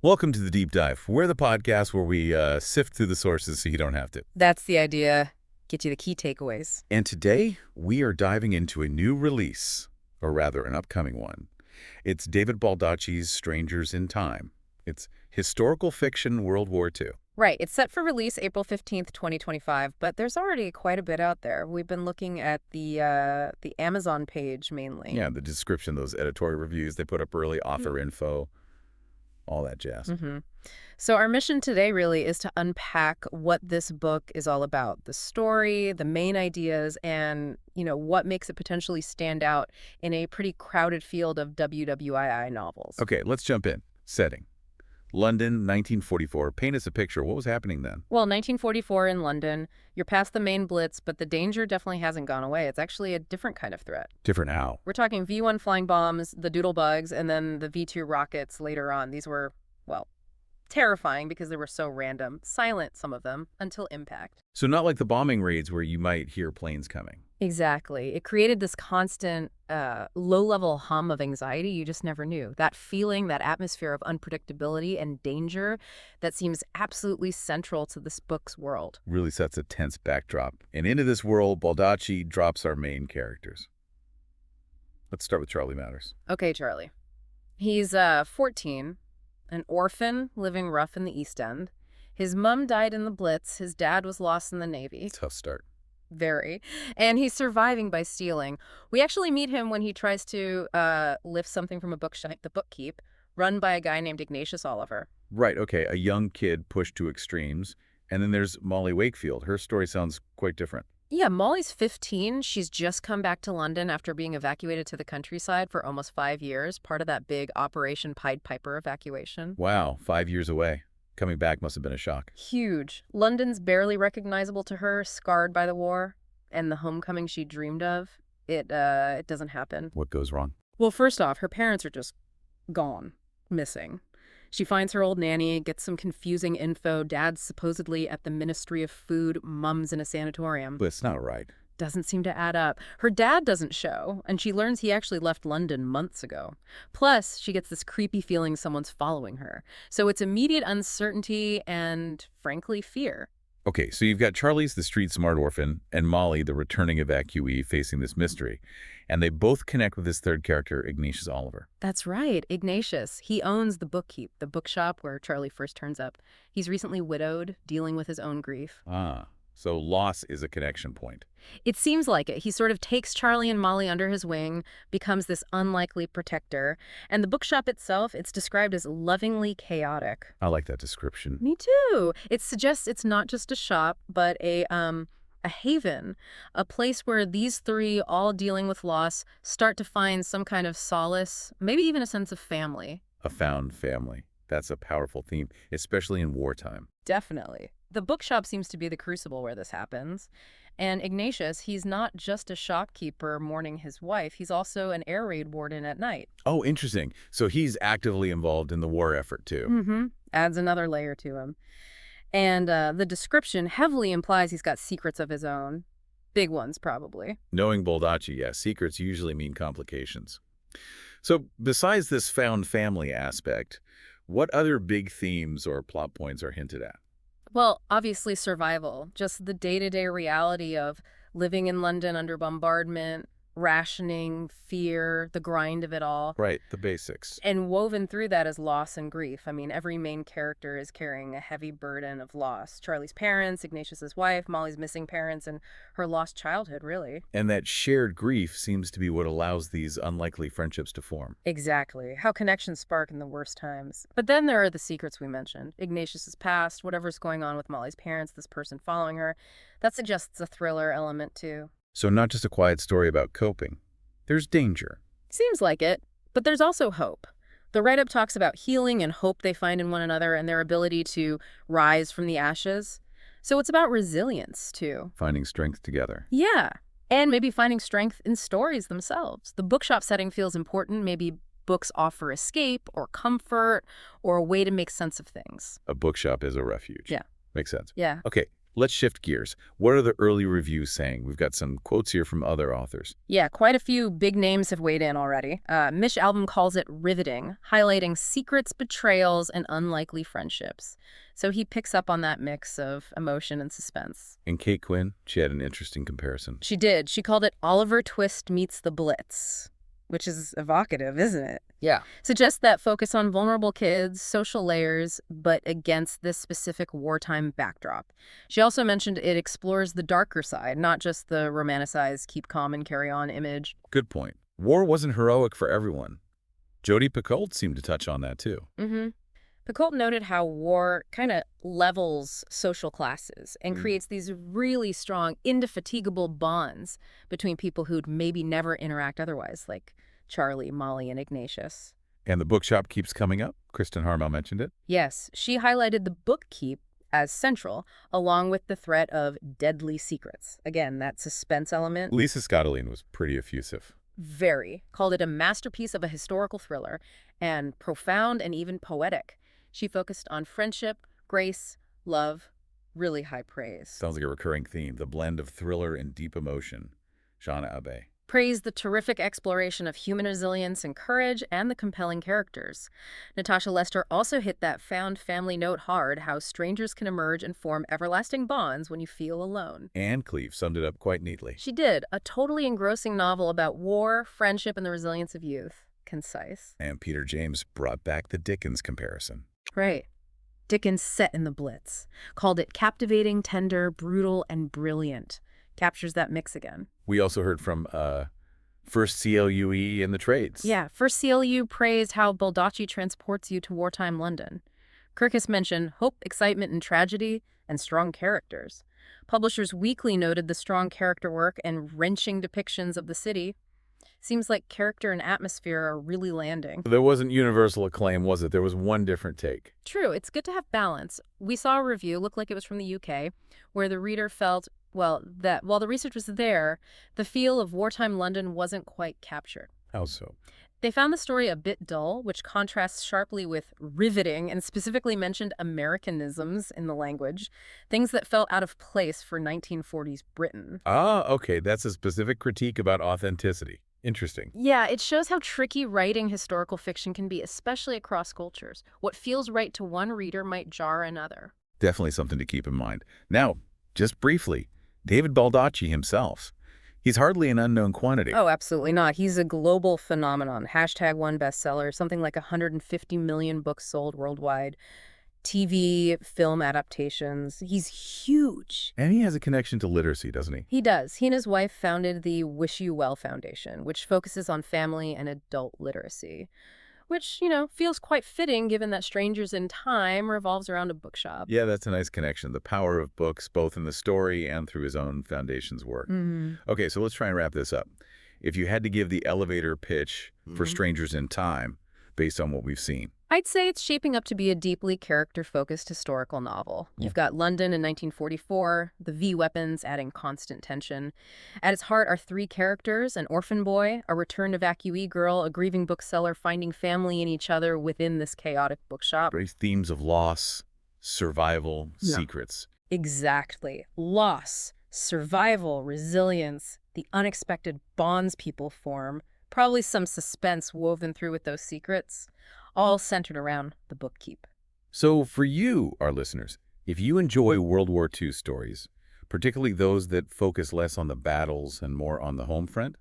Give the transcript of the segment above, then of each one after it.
Welcome to the Deep Dive. We're the podcast where we sift through the sources so you don't have to. That's the idea. Get you the key takeaways. And today, we are diving into a new release, or rather an upcoming one. It's David Baldacci's Strangers in Time. It's historical fiction World War II. Right. It's set for release April 15th, 2025, but there's already quite a bit out there. We've been looking at the Amazon page mainly. Yeah, the description, those editorial reviews they put up early, author info, all that jazz. So our mission today really is to unpack what this book is all about, the story, the main ideas, and, what makes it potentially stand out in a pretty crowded field of WWII novels. Okay, let's jump in. Setting. London, 1944. Paint us a picture. What was happening then? Well, 1944 in London, you're past the main blitz, but the danger definitely hasn't gone away. It's actually a different kind of threat. Different how? We're talking V-1 flying bombs, the doodlebugs, and then the V-2 rockets later on. These were, well, terrifying because they were so random. Silent, some of them, until impact. So not like the bombing raids where you might hear planes coming. Exactly. It created this constant low-level hum of anxiety you just never knew. That feeling, that atmosphere of unpredictability and danger that seems absolutely central to this book's world. Really sets a tense backdrop. And into this world, Baldacci drops our main characters. Let's start with Charlie Matters. Okay, Charlie. He's 14, an orphan living rough in the East End. His mom died in the Blitz. His dad was lost in the Navy. Tough start. Very. And he's surviving by stealing. We actually meet him when he tries to lift something from a bookshop, the bookkeep, run by a guy named Ignatius Oliver. Right, okay, a young kid pushed to extremes. And then there's Molly Wakefield. Her story sounds quite different. Yeah, Molly's 15. She's just come back to London after being evacuated to the countryside for almost 5 years, part of that big Operation Pied Piper evacuation. Wow, 5 years away. Coming back must have been a shock. Huge. London's barely recognizable to her, scarred by the war, and the homecoming she dreamed of. It doesn't happen. What goes wrong? Well, first off, her parents are just gone, missing. She finds her old nanny, gets some confusing info. Dad's supposedly at the Ministry of Food, Mom's in a sanatorium. But it's not right. Doesn't seem to add up. Her dad doesn't show, and she learns he actually left London months ago. Plus, she gets this creepy feeling someone's following her. So it's immediate uncertainty and, frankly, fear. Okay, so you've got Charlie's the street smart orphan and Molly, the returning evacuee, facing this mystery. And they both connect with this third character, Ignatius Oliver. That's right, Ignatius. He owns the bookkeep, the bookshop where Charlie first turns up. He's recently widowed, dealing with his own grief. Ah, so loss is a connection point. It seems like it. He sort of takes Charlie and Molly under his wing, becomes this unlikely protector. And the bookshop itself, it's described as lovingly chaotic. I like that description. Me too. It suggests it's not just a shop, but a haven, a place where these three, all dealing with loss, start to find some kind of solace, maybe even a sense of family. A found family. That's a powerful theme, especially in wartime. Definitely. The bookshop seems to be the crucible where this happens. And Ignatius, he's not just a shopkeeper mourning his wife, he's also an air raid warden at night. Oh, interesting. So he's actively involved in the war effort, too. Adds another layer to him. And the description heavily implies he's got secrets of his own. Big ones, probably. Knowing Baldacci, yes, secrets usually mean complications. So besides this found family aspect, what other big themes or plot points are hinted at? Well, obviously survival, just the day-to-day reality of living in London under bombardment, rationing, fear, the grind of it all. Right, the basics. And woven through that is loss and grief. I mean, every main character is carrying a heavy burden of loss. Charlie's parents, Ignatius's wife, Molly's missing parents, and her lost childhood, really. And that shared grief seems to be what allows these unlikely friendships to form. Exactly. How connections spark in the worst times. But then there are the secrets we mentioned. Ignatius's past, whatever's going on with Molly's parents, this person following her. That suggests a thriller element, too. So not just a quiet story about coping. There's danger. Seems like it. But there's also hope. The write-up talks about healing and hope they find in one another and their ability to rise from the ashes. So it's about resilience, too. Finding strength together. Yeah. And maybe finding strength in stories themselves. The bookshop setting feels important. Maybe books offer escape or comfort or a way to make sense of things. A bookshop is a refuge. Yeah. Makes sense. Yeah. Okay, Let's shift gears. What are the early reviews saying? We've got some quotes here from other authors. Yeah, quite a few big names have weighed in already. Mish Album calls it riveting, highlighting secrets, betrayals, and unlikely friendships. So he picks up on that mix of emotion and suspense. And Kate Quinn, she had an interesting comparison. She did. She called it Oliver Twist meets the Blitz, which is evocative, isn't it? Yeah. Suggests that focus on vulnerable kids, social layers, but against this specific wartime backdrop. She also mentioned it explores the darker side, not just the romanticized keep calm and carry on image. Good point. War wasn't heroic for everyone. Jodi Picoult seemed to touch on that too. Picoult noted how war kind of levels social classes and creates these really strong, indefatigable bonds between people who'd maybe never interact otherwise, like Charlie, Molly, and Ignatius. And the bookshop keeps coming up. Kristen Harmel mentioned it. Yes, she highlighted the bookkeep as central, along with the threat of deadly secrets. Again, that suspense element. Lisa Scottoline was pretty effusive. Very. Called it a masterpiece of a historical thriller, and profound and even poetic. She focused on friendship, grace, love, really high praise. Sounds like a recurring theme, the blend of thriller and deep emotion. Shauna Abe. Praised the terrific exploration of human resilience and courage and the compelling characters. Natasha Lester also hit that found family note hard, how strangers can emerge and form everlasting bonds when you feel alone. Anne Cleve summed it up quite neatly. She did. A totally engrossing novel about war, friendship, and the resilience of youth. Concise. And Peter James brought back the Dickens comparison. Right. Dickens set in the Blitz. Called it captivating, tender, brutal, and brilliant. Captures that mix again. We also heard from First CLUE in the trades. Yeah, First CLU praised how Baldacci transports you to wartime London. Kirkus mentioned hope, excitement, and tragedy, and strong characters. Publishers Weekly noted the strong character work and wrenching depictions of the city. Seems like character and atmosphere are really landing. There wasn't universal acclaim, was it? There was one different take. True, it's good to have balance. We saw a review, looked like it was from the UK, where the reader felt, well, that while the research was there, the feel of wartime London wasn't quite captured. How so? They found the story a bit dull, which contrasts sharply with riveting and specifically mentioned Americanisms in the language, things that felt out of place for 1940s Britain. Ah, okay. That's a specific critique about authenticity. Interesting. Yeah, it shows how tricky writing historical fiction can be, especially across cultures. What feels right to one reader might jar another. Definitely something to keep in mind. Now, just briefly, David Baldacci himself. He's hardly an unknown quantity. Oh, absolutely not. He's a global phenomenon. #1 bestseller, something like 150 million books sold worldwide. TV, film adaptations. He's huge. And he has a connection to literacy, doesn't he? He does. He and his wife founded the Wish You Well Foundation, which focuses on family and adult literacy. Which, feels quite fitting given that Strangers in Time revolves around a bookshop. Yeah, that's a nice connection. The power of books, both in the story and through his own foundation's work. Okay, so let's try and wrap this up. If you had to give the elevator pitch for Strangers in Time, based on what we've seen. I'd say it's shaping up to be a deeply character-focused historical novel. You've got London in 1944, the V-weapons adding constant tension. At its heart are three characters, an orphan boy, a returned evacuee girl, a grieving bookseller finding family in each other within this chaotic bookshop. Great themes of loss, survival, secrets. Exactly. Loss, survival, resilience, the unexpected bonds people form, probably some suspense woven through with those secrets, all centered around the bookkeep. So for you, our listeners, if you enjoy World War II stories, particularly those that focus less on the battles and more on the home front,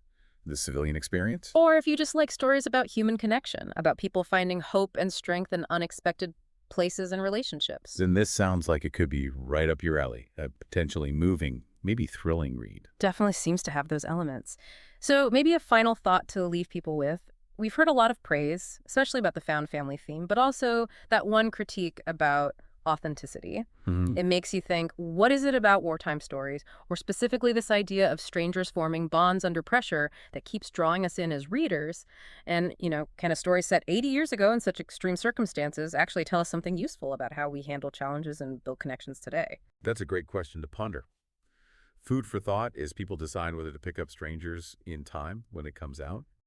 the civilian experience, Or if you just like stories about human connection, about people finding hope and strength in unexpected places and relationships. then this sounds like it could be right up your alley, a potentially moving, maybe thrilling read. Definitely seems to have those elements. So maybe a final thought to leave people with. We've heard a lot of praise, especially about the found family theme, but also that one critique about authenticity. It makes you think, what is it about wartime stories, or specifically this idea of strangers forming bonds under pressure that keeps drawing us in as readers? And, can a story set 80 years ago in such extreme circumstances actually tell us something useful about how we handle challenges and build connections today? That's a great question to ponder. Food for thought as people decide whether to pick up Strangers in Time when it comes out.